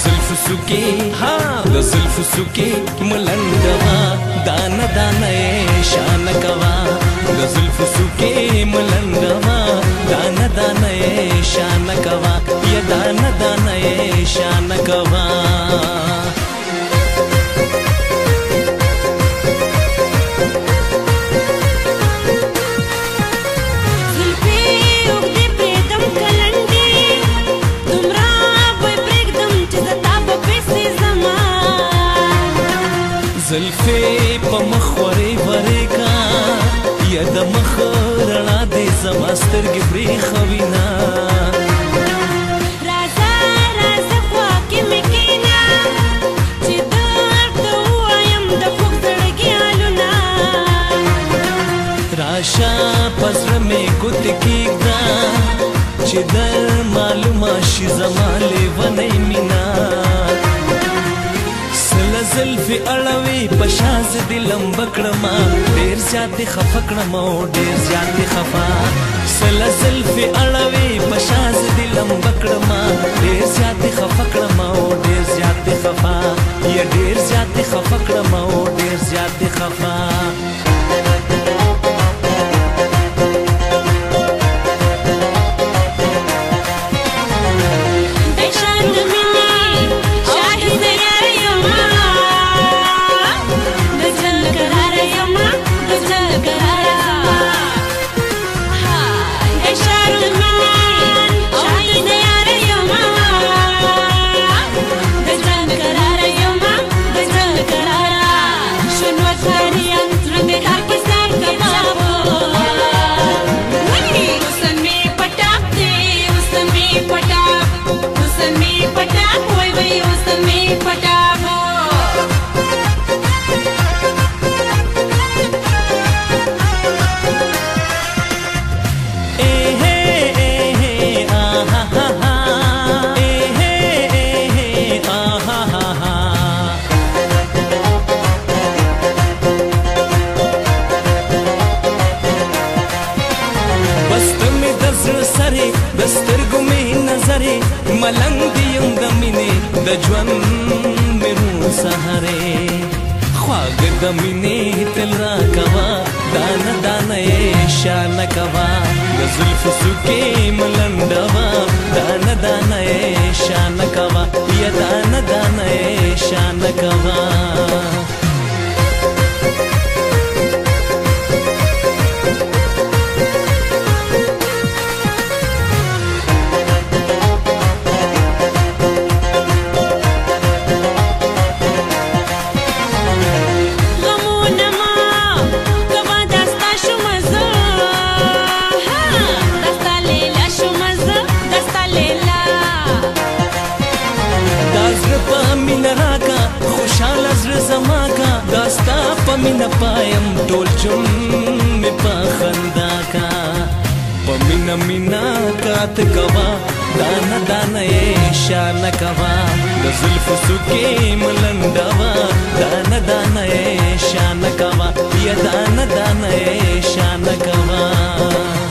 زلف سوکې ها د زلف سوکې ملنډوا دانه دانه شان کوا د زلف سوکې ملنډوا دانه دانه شان کوا یا دانه دانه شان کوا زلفې په مخ ورې ورې کا یا د مخ رڼا دې زما سترګې برېښوينه راځه راځه خوا کې مې کښېنه چې درته ووایم د خوږ زړګي حالونه راشه په زړه مې ګوتې کښېږده چې در معلومه شي زما لیونۍ مینه زلفی اړوي پشاز دې لمبه کړما ډېر زیاتې خفه کړما او ډېر زیاتې خفه سله زلفی اړوي پشاز دې لمبه کړما ډېر زیاتې خفه کړما او ډېر زیاتې خفه یا ډېر زیاتې خفه کړما او ډېر زیاتې خفه دسترګو مې نظرې ملنګ یم د مینې د ژوند مې روح سهارې خواږه د مینې تل راکوه دانه دانه شانه کوه د زلفو څوکې ملنډوه دانه دانه شانه کوه یا دانه دانه شانه کوه خوشحاله زړه زما کا دا ستا په مینه پایم ټول ژوند مې په خندا کا په مینه مینه کاته کوه دانه دانه شانه کوه د زلفو څوکې ملنډوه دانه دانه شانه کوه یا دانه دانه شانه کوه